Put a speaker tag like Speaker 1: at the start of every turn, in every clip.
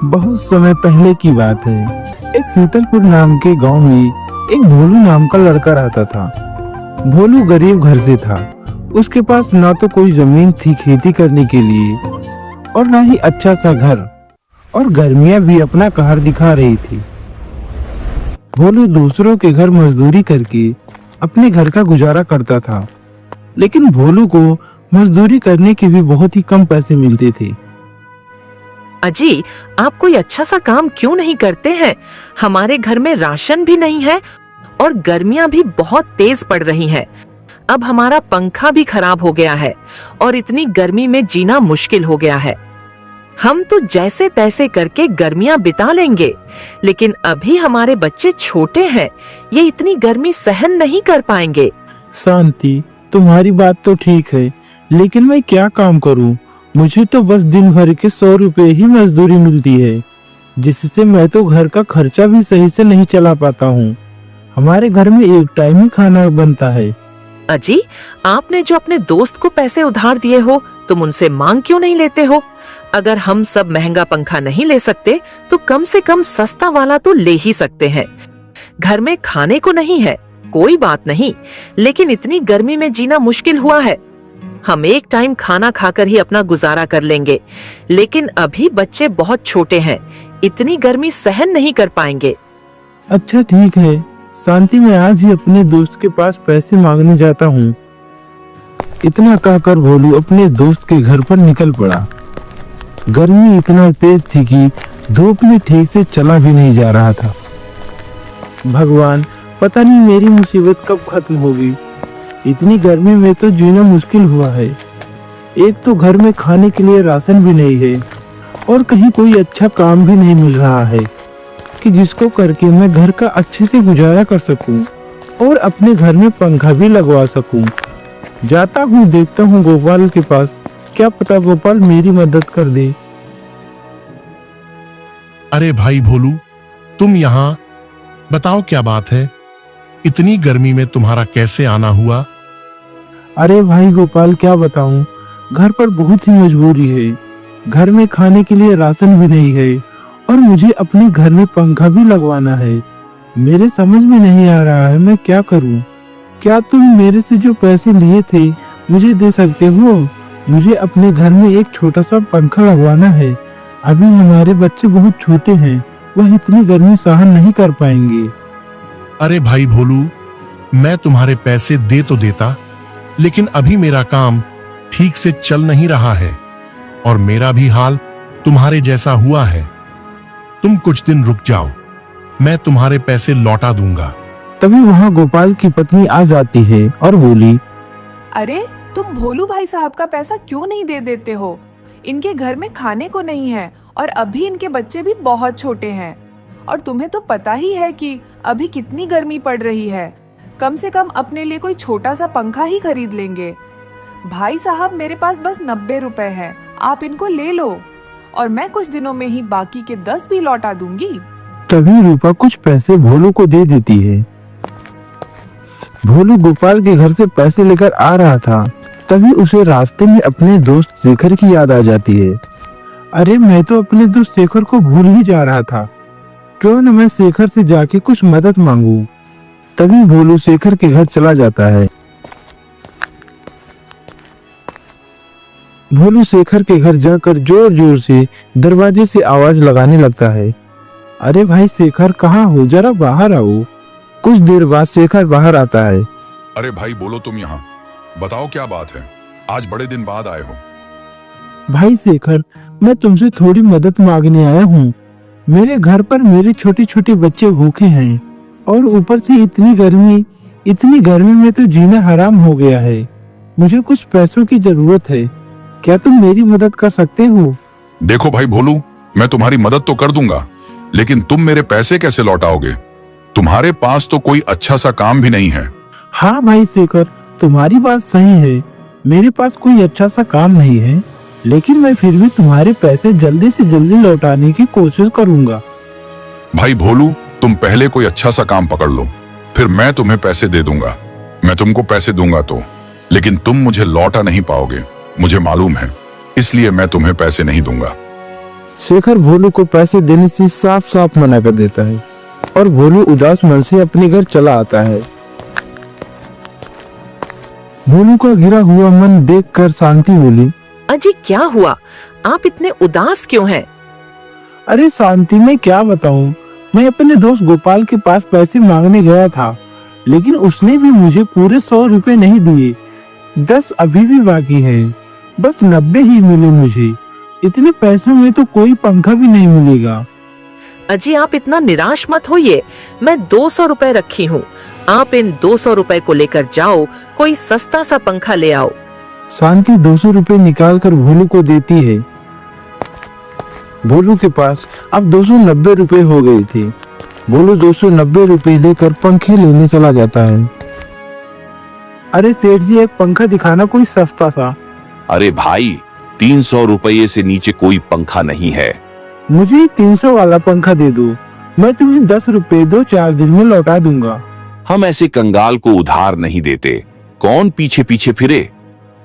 Speaker 1: बहुत समय पहले की बात है। एक शीतलपुर नाम के गांव में एक भोलू नाम का लड़का रहता था। भोलू गरीब घर से था। उसके पास ना तो कोई जमीन थी खेती करने के लिए और ना ही अच्छा सा घर, और गर्मियां भी अपना कहर दिखा रही थी। भोलू दूसरों के घर मजदूरी करके अपने घर का गुजारा करता था, लेकिन भोलू को मजदूरी करने के भी बहुत ही कम पैसे मिलते थे।
Speaker 2: अजी, आप कोई अच्छा सा काम क्यों नहीं करते हैं? हमारे घर में राशन भी नहीं है और गर्मियां भी बहुत तेज पड़ रही हैं। अब हमारा पंखा भी खराब हो गया है और इतनी गर्मी में जीना मुश्किल हो गया है। हम तो जैसे तैसे करके गर्मियां बिता लेंगे, लेकिन अभी हमारे बच्चे छोटे हैं, ये इतनी गर्मी सहन नहीं कर पाएंगे।
Speaker 1: शांति, तुम्हारी बात तो ठीक है, लेकिन मैं क्या काम करूं? मुझे तो बस दिन भर के 100 रुपए ही मजदूरी मिलती है, जिससे मैं तो घर का खर्चा भी सही से नहीं चला पाता हूँ। हमारे घर में एक टाइम ही खाना बनता है।
Speaker 2: अजी, आपने जो अपने दोस्त को पैसे उधार दिए हो, तुम उनसे मांग क्यों नहीं लेते हो? अगर हम सब महंगा पंखा नहीं ले सकते, तो कम से कम सस्ता वाला तो ले ही सकते हैं। घर में खाने को नहीं है, कोई बात नहीं, लेकिन इतनी गर्मी में जीना मुश्किल हुआ है। हम एक टाइम खाना खाकर ही अपना गुजारा कर लेंगे, लेकिन अभी बच्चे बहुत छोटे हैं, इतनी गर्मी सहन नहीं कर पाएंगे।
Speaker 1: अच्छा ठीक है शांति, मैं आज ही अपने दोस्त के पास पैसे मांगने जाता हूँ। इतना कहकर भोलू अपने दोस्त के घर पर निकल पड़ा। गर्मी इतना तेज थी कि धूप में ठीक से चला भी नहीं जा रहा था। भगवान, पता नहीं मेरी मुसीबत कब खत्म होगी। इतनी गर्मी में तो जीना मुश्किल हुआ है। एक तो घर में खाने के लिए राशन भी नहीं है और कहीं कोई अच्छा काम भी नहीं मिल रहा है कि जिसको करके मैं घर का अच्छे से गुजारा कर सकूं और अपने घर में पंखा भी लगवा सकूं। जाता हूँ, देखता हूँ गोपाल के पास, क्या पता गोपाल मेरी मदद कर दे।
Speaker 3: अरे भाई भोलू, तुम यहाँ, बताओ क्या बात है? इतनी गर्मी में तुम्हारा कैसे आना हुआ?
Speaker 1: अरे भाई गोपाल, क्या बताऊं, घर पर बहुत ही मजबूरी है। घर में खाने के लिए राशन भी नहीं है और मुझे अपने घर में पंखा भी लगवाना है। मेरे समझ में नहीं आ रहा है मैं क्या करूं। क्या तुम मेरे से जो पैसे लिए थे मुझे दे सकते हो? मुझे अपने घर में एक छोटा सा पंखा लगवाना है। अभी हमारे बच्चे बहुत छोटे हैं, वह इतनी गर्मी सहन नहीं कर पाएंगे।
Speaker 3: अरे भाई भोलू, मैं तुम्हारे पैसे दे तो देता, लेकिन अभी मेरा काम ठीक से चल नहीं रहा है और मेरा भी हाल तुम्हारे जैसा हुआ है। तुम कुछ दिन रुक जाओ, मैं तुम्हारे पैसे लौटा दूंगा।
Speaker 1: तभी वहाँ गोपाल की पत्नी आ जाती है और बोली,
Speaker 4: अरे तुम भोलू भाई साहब का पैसा क्यों नहीं दे देते हो? इनके घर में खाने को नहीं है और अभी इनके बच्चे भी बहुत छोटे हैं, और तुम्हें तो पता ही है कि अभी कितनी गर्मी पड़ रही है। कम से कम अपने लिए कोई छोटा सा पंखा ही खरीद लेंगे। भाई साहब, मेरे पास बस 90 रुपए हैं, आप इनको ले लो और मैं कुछ दिनों में ही बाकी के 10 भी लौटा दूंगी।
Speaker 1: तभी रूपा कुछ पैसे भोलू को दे देती है। भोलू गोपाल के घर से पैसे लेकर आ रहा था, तभी उसे रास्ते में अपने दोस्त शेखर की याद आ जाती है। अरे मैं तो अपने दोस्त शेखर को भूल ही जा रहा था, क्यों न मैं शेखर से जाके कुछ मदद मांगू। तभी भोलू शेखर के घर चला जाता है। भोलू शेखर के घर जाकर जोर जोर से दरवाजे से आवाज लगाने लगता है। अरे भाई शेखर, कहाँ हो? जरा बाहर आओ। कुछ देर बाद शेखर बाहर आता है।
Speaker 5: अरे भाई बोलो, तुम यहाँ, बताओ क्या बात है? आज बड़े दिन बाद आए हो।
Speaker 1: भाई शेखर, मैं तुमसे थोड़ी मदद मांगने आया हूँ। मेरे घर पर मेरे छोटे छोटे बच्चे भूखे हैं और ऊपर से इतनी गर्मी में तो जीना हराम हो गया है। मुझे कुछ पैसों की जरूरत है, क्या तुम मेरी मदद कर सकते हो?
Speaker 5: देखो भाई भोलू, मैं तुम्हारी मदद तो कर दूंगा, लेकिन तुम मेरे पैसे कैसे लौटाओगे? तुम्हारे पास तो कोई अच्छा सा काम भी नहीं है।
Speaker 1: हाँ भाई शेखर, तुम्हारी बात सही है, मेरे पास कोई अच्छा सा काम नहीं है, लेकिन मैं फिर भी तुम्हारे पैसे जल्दी से जल्दी लौटाने की कोशिश करूंगा।
Speaker 5: भाई भोलू, तुम पहले कोई अच्छा सा काम पकड़ लो, फिर मैं तुम्हें पैसे दे दूंगा। मैं तुमको पैसे दूंगा तो, लेकिन तुम मुझे लौटा नहीं पाओगे, मुझे मालूम है, इसलिए मैं तुम्हें पैसे नहीं दूंगा।
Speaker 1: शेखर भोलू को पैसे देने से साफ साफ मना कर देता है और भोलू उदास मन से अपने घर चला आता है। भोलू का गिरा हुआ मन देखकर शांति बोली,
Speaker 2: अजी क्या हुआ, आप इतने उदास क्यों हैं?
Speaker 1: अरे शांति, मैं क्या बताऊं, मैं अपने दोस्त गोपाल के पास पैसे मांगने गया था, लेकिन उसने भी मुझे पूरे 100 रुपए नहीं दिए। 10 अभी भी बाकी है, बस 90 ही मिले मुझे। इतने पैसों में तो कोई पंखा भी नहीं मिलेगा।
Speaker 2: अजी आप इतना निराश मत होइए, मैं 200 रुपए रखी हूँ, आप इन 200 रुपए को लेकर जाओ, कोई सस्ता सा पंखा ले आओ।
Speaker 1: शांति 200 रुपए निकाल कर भोलू को देती है। भोलू के पास अब 290 रुपए हो गए थे। भोलू 290 रुपए लेकर पंखे लेने चला जाता है। अरे सेठ जी, एक पंखा दिखाना, कोई सस्ता सा।
Speaker 6: अरे भाई, 300 रुपये से नीचे कोई पंखा नहीं है।
Speaker 1: मुझे 300 वाला पंखा दे दो, मैं तुम्हें 10 रुपए 2-4 दिन में लौटा दूंगा।
Speaker 6: हम ऐसे कंगाल को उधार नहीं देते, कौन पीछे पीछे फिरे।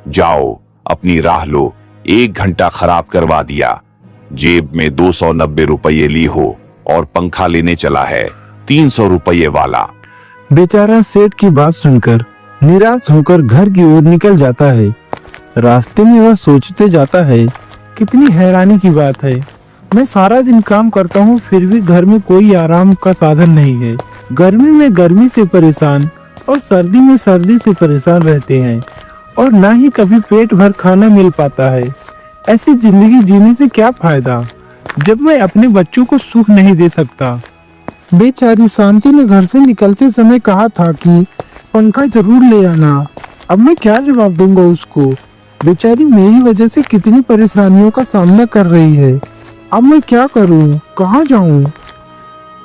Speaker 6: जाओ अपनी राह लो, 1 घंटा खराब करवा दिया, जेब में 290 रुपये ली हो और पंखा लेने चला है 300 रुपये वाला।
Speaker 1: बेचारा सेठ की बात सुनकर निराश होकर घर की ओर निकल जाता है। रास्ते में वह सोचते जाता है, कितनी हैरानी की बात है, मैं सारा दिन काम करता हूँ फिर भी घर में कोई आराम का साधन नहीं है। गर्मी में गर्मी से परेशान और सर्दी में सर्दी से परेशान रहते हैं और ना ही कभी पेट भर खाना मिल पाता है। ऐसी जिंदगी जीने से क्या फायदा जब मैं अपने बच्चों को सुख नहीं दे सकता। बेचारी शांति ने घर से निकलते समय कहा था कि पंखा जरूर ले आना। अब मैं क्या जवाब दूंगा उसको। बेचारी मेरी वजह से कितनी परेशानियों का सामना कर रही है। अब मैं क्या करूं, कहाँ जाऊं?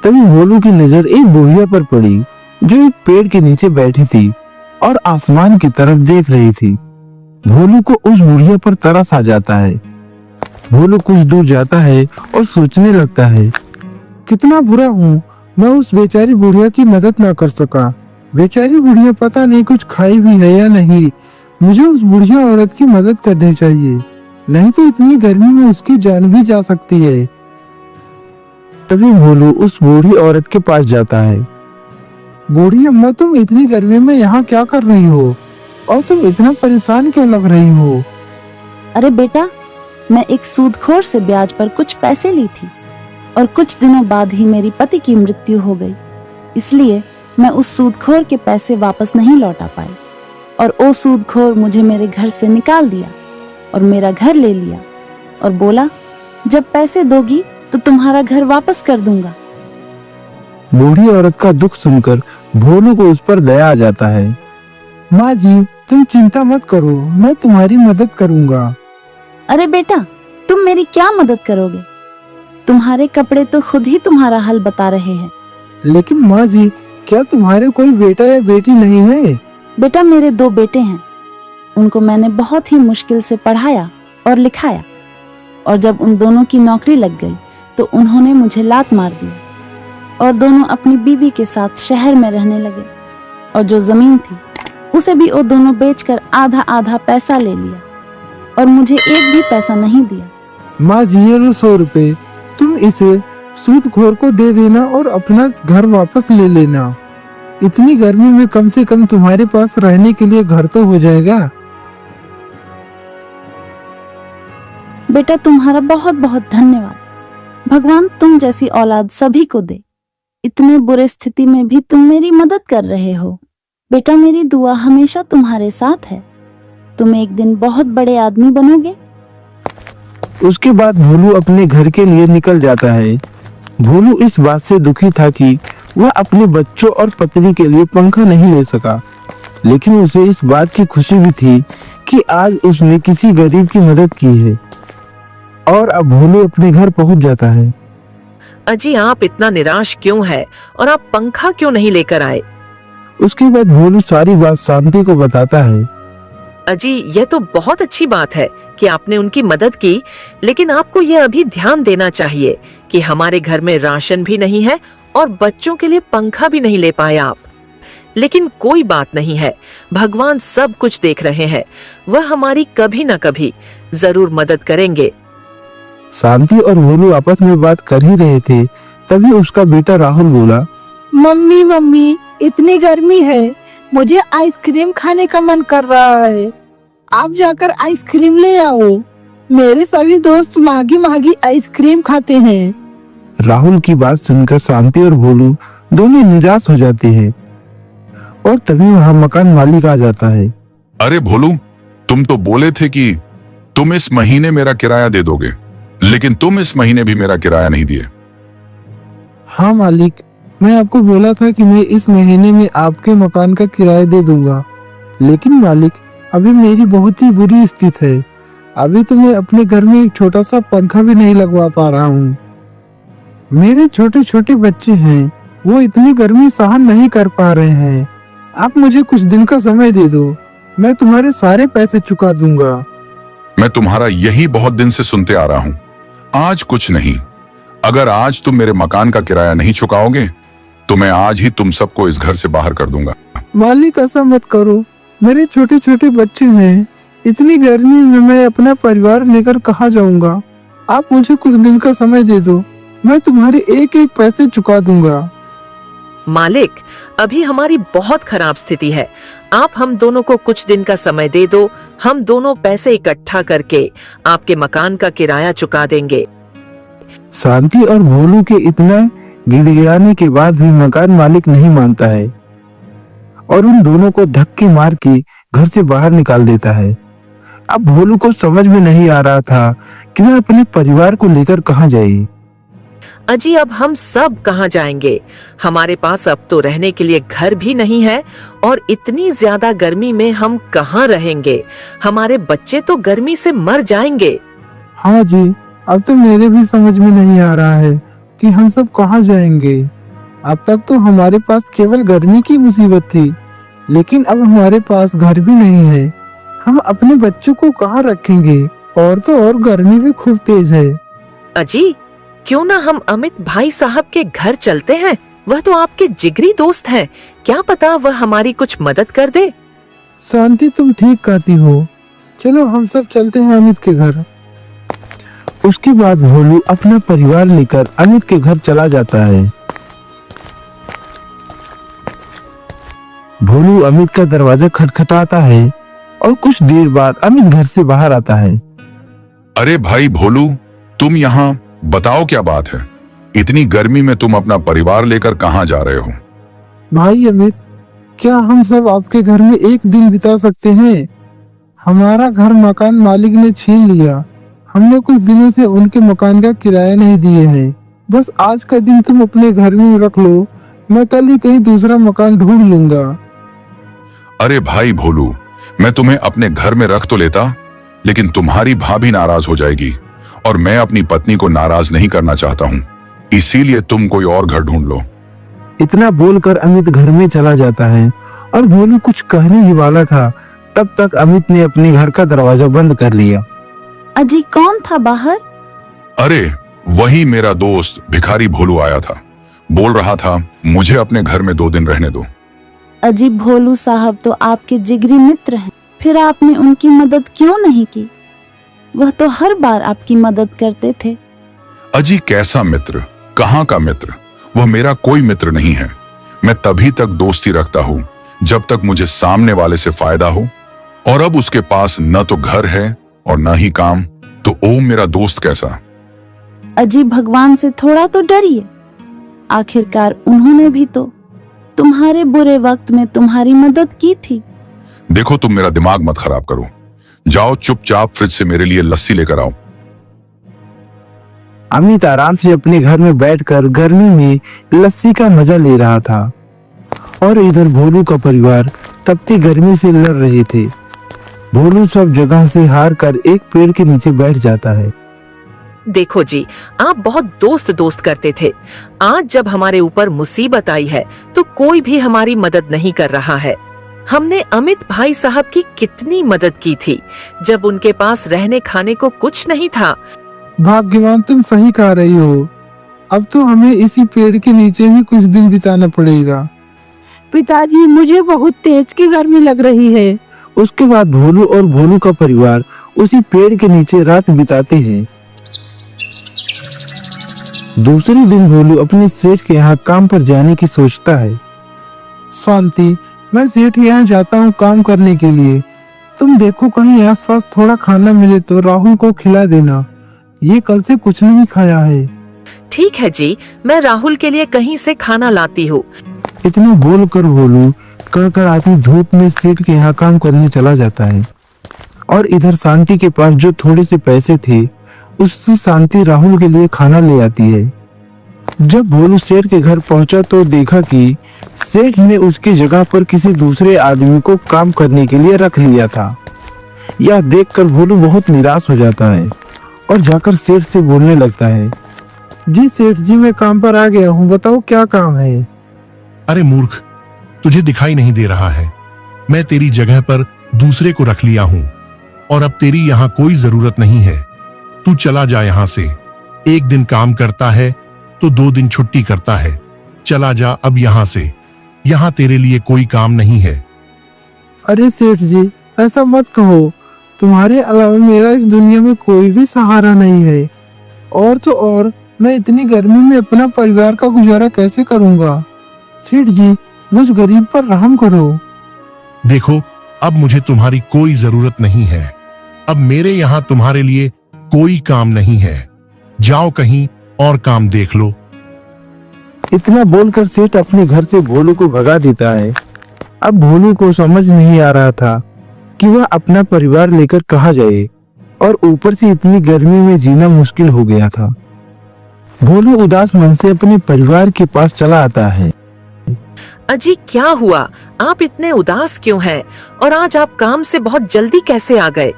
Speaker 1: तभी भोलू की नजर एक बुढ़िया पर पड़ी जो एक पेड़ के नीचे बैठी थी और आसमान की तरफ देख रही थी। भोलू को उस बुढ़िया पर तरस आ जाता है। भोलू कुछ दूर जाता है और सोचने लगता है, कितना बुरा हूँ, मैं उस बेचारी बुढ़िया की मदद ना कर सका। बेचारी बुढ़िया पता नहीं कुछ खाई भी है या नहीं। मुझे उस बुढ़िया औरत की मदद करनी चाहिए, नहीं तो इतनी गर्मी में उसकी जान भी जा सकती है। तभी भोलू उस बूढ़ी औरत के पास जाता है। बूढ़ी अम्मा, तुम इतनी गर्मी में यहाँ क्या कर रही हो और तुम इतना परेशान क्यों लग रही हो?
Speaker 7: अरे बेटा, मैं एक सूदखोर से ब्याज पर कुछ पैसे ली थी और कुछ दिनों बाद ही मेरी पति की मृत्यु हो गई, इसलिए मैं उस सूदखोर के पैसे वापस नहीं लौटा पाई और वो सूदखोर मुझे मेरे घर से निकाल दिया और मेरा घर ले लिया और बोला, जब पैसे दोगी तो तुम्हारा घर वापस कर दूंगा।
Speaker 1: बूढ़ी औरत का दुख सुनकर भोलू को उस पर दया आ जाता है। माँ जी, तुम चिंता मत करो, मैं तुम्हारी मदद करूंगा।
Speaker 7: अरे बेटा, तुम मेरी क्या मदद करोगे? तुम्हारे कपड़े तो खुद ही तुम्हारा हल बता रहे हैं।
Speaker 1: लेकिन माँ जी, क्या तुम्हारे कोई बेटा या बेटी नहीं है?
Speaker 7: बेटा, मेरे 2 बेटे हैं, उनको मैंने बहुत ही मुश्किल से पढ़ाया और लिखाया और जब उन दोनों की नौकरी लग गई तो उन्होंने मुझे लात मार दी और दोनों अपनी बीवी के साथ शहर में रहने लगे और जो जमीन थी उसे भी वो दोनों बेचकर आधा आधा पैसा ले लिया और मुझे एक भी पैसा नहीं दिया।
Speaker 1: माँ जी, ये लो 100 रुपए, तुम इसे सूदखोर को दे देना और अपना घर वापस ले लेना। इतनी गर्मी में कम से कम तुम्हारे पास रहने के लिए घर तो हो जाएगा।
Speaker 7: बेटा, तुम्हारा बहुत बहुत धन्यवाद। भगवान तुम जैसी औलाद सभी को दे। इतने बुरे स्थिति में भी तुम मेरी मदद कर रहे हो। बेटा, मेरी दुआ हमेशा तुम्हारे साथ है। तुम एक दिन बहुत बड़े आदमी बनोगे।
Speaker 1: उसके बाद भोलू अपने घर के लिए निकल जाता है। भोलू इस बात से दुखी था कि वह अपने बच्चों और पत्नी के लिए पंखा नहीं ले सका, लेकिन उसे इस बात की खुशी भी थी कि आज उसने किसी गरीब की मदद की है। और अब भोलू अपने घर पहुंच जाता है।
Speaker 2: अजी आप इतना निराश क्यों है और आप पंखा क्यों नहीं लेकर आए?
Speaker 1: उसके बाद भोलू सारी बात शांति को बताता है।
Speaker 2: अजी यह तो बहुत अच्छी बात है कि आपने उनकी मदद की, लेकिन आपको यह अभी ध्यान देना चाहिए कि हमारे घर में राशन भी नहीं है और बच्चों के लिए पंखा भी नहीं ले पाए आप। लेकिन कोई बात नहीं है, भगवान सब कुछ देख रहे हैं, वह हमारी कभी न कभी जरूर मदद करेंगे।
Speaker 1: शांति और भोलू आपस में बात कर ही रहे थे, तभी उसका बेटा राहुल बोला,
Speaker 8: मम्मी मम्मी, इतनी गर्मी है, मुझे आइसक्रीम खाने का मन कर रहा है। आप जाकर आइसक्रीम ले आओ। मेरे सभी दोस्त मागी मागी आइसक्रीम खाते हैं।
Speaker 1: राहुल की बात सुनकर शांति और भोलू दोनों निराश हो जाते हैं और तभी वहां मकान मालिक आ जाता है।
Speaker 5: अरे भोलू, तुम तो बोले थे कि तुम इस महीने मेरा किराया दे दोगे, लेकिन तुम इस महीने भी मेरा किराया नहीं दिए।
Speaker 1: हाँ मालिक, मैं आपको बोला था कि मैं इस महीने में आपके मकान का किराया दे दूंगा, लेकिन मालिक अभी मेरी बहुत ही बुरी स्थिति है। अभी तो मैं अपने घर में एक छोटा सा पंखा भी नहीं लगवा पा रहा हूँ। मेरे छोटे छोटे बच्चे हैं, वो इतनी गर्मी सहन नहीं कर पा रहे हैं। आप मुझे कुछ दिन का समय दे दो, मैं तुम्हारे सारे पैसे चुका दूंगा।
Speaker 5: मैं तुम्हारा यही बहुत दिन से सुनते आ रहा हूँ। आज कुछ नहीं, अगर आज तुम मेरे मकान का किराया नहीं चुकाओगे तो मैं आज ही तुम सबको इस घर से बाहर कर दूंगा।
Speaker 1: मालिक ऐसा मत करो, मेरे छोटे छोटे बच्चे हैं, इतनी गर्मी में मैं अपना परिवार लेकर कहाँ जाऊंगा। आप मुझे कुछ दिन का समय दे दो, मैं तुम्हारे एक एक पैसे चुका दूंगा।
Speaker 2: मालिक, अभी हमारी बहुत खराब स्थिति है, आप हम दोनों को कुछ दिन का समय दे दो, हम दोनों पैसे इकट्ठा करके आपके मकान का किराया चुका देंगे।
Speaker 1: शांति और भोलू के इतना गिड़गिड़ाने के बाद भी मकान मालिक नहीं मानता है और उन दोनों को धक्के मार के घर से बाहर निकाल देता है। अब भोलू को समझ में नहीं आ रहा था कि वह अपने परिवार को लेकर कहाँ जाए।
Speaker 2: अजी, अब हम सब कहाँ जाएंगे? हमारे पास अब तो रहने के लिए घर भी नहीं है और इतनी ज्यादा गर्मी में हम कहाँ रहेंगे? हमारे बच्चे तो गर्मी से मर जाएंगे।
Speaker 1: हाँ जी, अब तो मेरे भी समझ में नहीं आ रहा है कि हम सब कहाँ जाएंगे। अब तक तो हमारे पास केवल गर्मी की मुसीबत थी, लेकिन अब हमारे पास घर भी नहीं है। हम अपने बच्चों को कहाँ रखेंगे? और तो और गर्मी भी खूब तेज है।
Speaker 2: अजी, क्यों ना हम अमित भाई साहब के घर चलते हैं? वह तो आपके जिगरी दोस्त हैं, क्या पता वह हमारी कुछ मदद कर दे।
Speaker 1: शांति, तुम ठीक कहती हो, चलो हम सब चलते हैं अमित के घर। उसके बाद भोलू अपना परिवार लेकर अमित के घर चला जाता है। भोलू अमित का दरवाजा खटखटाता है और कुछ देर बाद अमित घर से बाहर आता है।
Speaker 5: अरे भाई भोलू, तुम यहाँ, बताओ क्या बात है? इतनी गर्मी में तुम अपना परिवार लेकर कहाँ जा रहे हो?
Speaker 1: भाई अमित, क्या हम सब आपके घर में एक दिन बिता सकते हैं? हमारा घर मकान मालिक ने छीन लिया। हमने कुछ दिनों से उनके मकान का किराया नहीं दिए हैं। बस आज का दिन तुम अपने घर में रख लो, मैं कल ही कहीं दूसरा मकान ढूंढ लूंगा।
Speaker 5: अरे भाई भोलू, मैं तुम्हें अपने घर में रख तो लेता, लेकिन तुम्हारी भाभी नाराज हो जाएगी और मैं अपनी पत्नी को नाराज नहीं करना चाहता हूँ, इसीलिए तुम कोई और घर ढूंढ लो।
Speaker 1: इतना बोलकर अमित घर में चला जाता है और भोलू कुछ कहने ही वाला था, तब तक अमित ने अपने घर का दरवाजा बंद कर लिया।
Speaker 7: अजी, कौन था बाहर?
Speaker 5: अरे वही मेरा दोस्त भिखारी भोलू आया था, बोल रहा था मुझे अपने घर में 2 दिन रहने दो।
Speaker 7: अजी, भोलू साहब तो आपके जिगरी मित्र हैं, फिर आपने उनकी मदद क्यों नहीं की? वह तो हर बार आपकी मदद करते थे।
Speaker 5: अजी, कैसा मित्र? कहाँ का मित्र? वह मेरा कोई मित्र नहीं है। मैं तभी तक दोस्ती रखता हूँ जब तक मुझे सामने वाले से फायदा हो, और अब उसके पास न तो घर है और न ही काम, तो ओम मेरा दोस्त कैसा?
Speaker 7: अजी, भगवान से थोड़ा तो डरिए। आखिरकार उन्होंने भी तो तुम्हारे बुरे वक्त में तुम्हारी मदद की थी।
Speaker 5: देखो, तुम मेरा दिमाग मत खराब करो। जाओ चुपचाप फ्रिज से मेरे लिए लस्सी लेकर आओ।
Speaker 1: अमित आराम से अपने घर में बैठकर गर्मी में लस्सी का मजा ले रहा था और इधर भोलू का परिवार तपती गर्मी से लड़ रहे थे। भोलू सब जगह से हार कर एक पेड़ के नीचे बैठ जाता है।
Speaker 2: देखो जी, आप बहुत दोस्त दोस्त करते थे। आज जब हमारे ऊपर मुसीबत आई है तो कोई भी हमारी मदद नहीं कर रहा है। हमने अमित भाई साहब की कितनी मदद की थी जब उनके पास रहने खाने को कुछ नहीं था।
Speaker 1: भाग्यवान, तुम सही कह रही हो। अब तो हमें इसी पेड़ के नीचे ही कुछ दिन बिताना पड़ेगा।
Speaker 8: पिताजी, मुझे बहुत तेज की गर्मी लग रही है।
Speaker 1: उसके बाद भोलू और भोलू का परिवार उसी पेड़ के नीचे रात बिताते हैं। दूसरे दिन भोलू अपने सेठ के यहाँ काम पर जाने की सोचता है। शांति, मैं सेठ के यहाँ जाता हूँ काम करने के लिए। तुम देखो कहीं आसपास थोड़ा खाना मिले तो राहुल को खिला देना, ये कल से कुछ नहीं खाया है।
Speaker 2: ठीक है जी, मैं राहुल के लिए कहीं से खाना लाती हूँ।
Speaker 1: इतना बोलकर भोलू कड़कड़ाती धूप में सेठ के यहाँ काम करने चला जाता है। और इधर शांति के पास जो थोड़े से पैसे थे उससे शांति राहुल के लिए खाना ले आती है। जब भोलू सेठ के घर पहुंचा तो देखा कि सेठ ने उसकी जगह पर किसी दूसरे आदमी को काम करने के लिए रख लिया था। यह देखकर भोलू बहुत निराश हो जाता है और जाकर सेठ से बोलने लगता है, जी सेठ जी, मैं काम पर आ गया हूँ, बताओ क्या काम है।
Speaker 3: अरे मूर्ख, तुझे दिखाई नहीं दे रहा है? मैं तेरी जगह पर दूसरे को रख लिया हूं और अब तेरी यहाँ कोई जरूरत नहीं है। तू चला जा यहाँ से। एक दिन काम करता है तो 2 दिन छुट्टी करता है। चला जा अब यहाँ से, यहाँ तेरे लिए कोई काम नहीं है।
Speaker 1: अरे सेठ जी, ऐसा मत कहो, तुम्हारे अलावा मेरा इस दुनिया में कोई भी सहारा नहीं है। और तो और मैं इतनी गर्मी में अपना परिवार का गुजारा कैसे करूंगा। सेठ जी, मुझ गरीब पर रहम करो।
Speaker 3: देखो, अब मुझे तुम्हारी कोई जरूरत नहीं है। अब मेरे यहाँ तुम्हारे लिए कोई काम नहीं है। जाओ कहीं और काम देख लो।
Speaker 1: इतना बोलकर सेठ अपने घर से भोलू को भगा देता है। अब भोलू को समझ नहीं आ रहा था कि वह अपना परिवार लेकर कहाँ जाए और ऊपर से इतनी गर्मी में जीना मुश्किल हो गया था। भोलू उदास मन से अपने परिवार के पास चला आता है।
Speaker 2: अजी, क्या हुआ? आप इतने उदास क्यों हैं? और आज आप काम से बहुत जल्दी कैसे आ गए?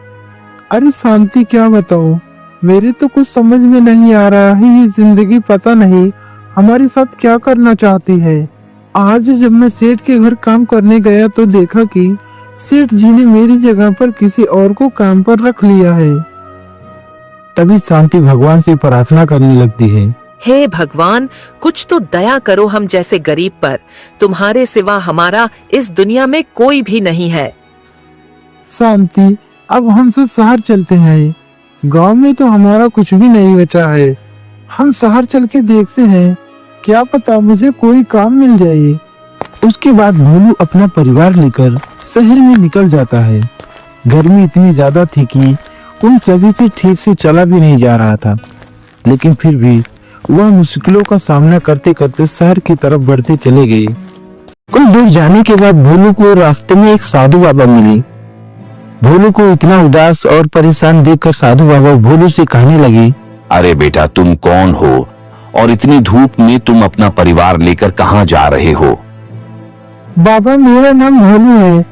Speaker 1: अरे शांति, क्या बताऊं, मेरे तो कुछ समझ में नहीं आ रहा है। ये जिंदगी पता नहीं हमारे साथ क्या करना चाहती है। आज जब मैं सेठ के घर काम करने गया तो देखा कि सेठ जी ने मेरी जगह पर किसी और को काम पर रख लिया है। तभी शांति भगवान से प्रार्थना करने लगती है,
Speaker 2: हे भगवान, कुछ तो दया करो हम जैसे गरीब पर। तुम्हारे सिवा हमारा इस दुनिया में कोई भी नहीं है।
Speaker 1: शांति, अब हम सब शहर चलते हैं। गांव में तो हमारा कुछ भी नहीं बचा है। हम शहर चल के देखते हैं, क्या पता मुझे कोई काम मिल जाए। उसके बाद भोलू अपना परिवार लेकर शहर में निकल जाता है। गर्मी इतनी ज्यादा थी कि उन सभी से ठीक से चला भी नहीं जा रहा था, लेकिन फिर भी वह मुश्किलों का सामना करते करते शहर की तरफ बढ़ते चले गए। कुछ दूर जाने के बाद भोलू को रास्ते में एक साधु बाबा मिले। भोलू को इतना उदास और परेशान देखकर साधु बाबा भोलू से कहने लगे,
Speaker 6: अरे बेटा, तुम कौन हो और इतनी धूप में तुम अपना परिवार लेकर कहाँ जा रहे हो?
Speaker 1: बाबा, मेरा नाम भोलू है।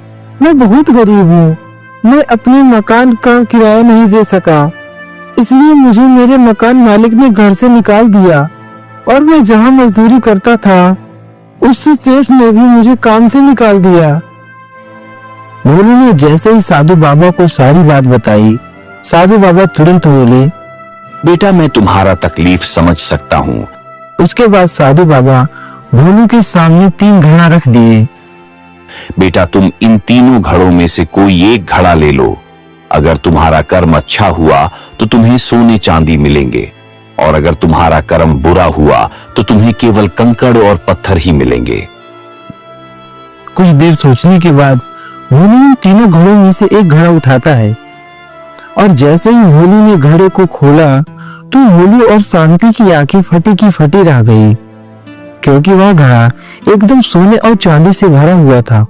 Speaker 1: मैं बहुत गरीब हूँ। मैं अपने मकान का किराया नहीं दे सका, इसलिए मुझे मेरे मकान मालिक ने घर से निकाल दिया और मैं जहाँ मजदूरी करता था उससे सेठ ने भी मुझे काम से निकाल दिया। भोलू ने जैसे ही साधु बाबा को सारी बात बताई, साधु बाबा तुरंत बोले,
Speaker 6: बेटा, मैं तुम्हारा तकलीफ समझ सकता हूँ।
Speaker 1: उसके बाद साधु बाबा भोलू के सामने 3 घड़ा रख दिए।
Speaker 6: बेटा, तुम इन तीनों घड़ों में से कोई एक घड़ा ले लो। अगर तुम्हारा कर्म अच्छा हुआ तो तुम्हें सोने चांदी मिलेंगे, और अगर तुम्हारा कर्म बुरा हुआ तो तुम्हें केवल कंकड़ और पत्थर ही मिलेंगे।
Speaker 1: कुछ देर सोचने के बाद भोलू इन तीनों घड़ों में से एक घड़ा उठाता है और जैसे ही भोलू ने घड़े को खोला तो भोलू और शांति की आंखें फटी की फटी रह गई, क्योंकि वह घड़ा एकदम सोने और चांदी से भरा हुआ था।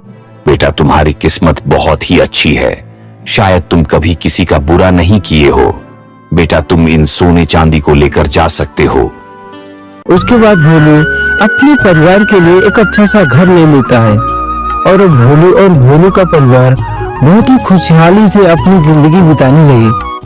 Speaker 6: बेटा, तुम्हारी किस्मत बहुत ही अच्छी है। शायद तुम कभी किसी का बुरा नहीं किए हो। बेटा, तुम इन सोने चांदी को लेकर जा सकते हो।
Speaker 1: उसके बाद भोलू अपने परिवार के लिए एक अच्छा सा घर ले लेता है और भोलू और भोलू का परिवार बहुत ही खुशहाली से अपनी जिंदगी बिताने लगे।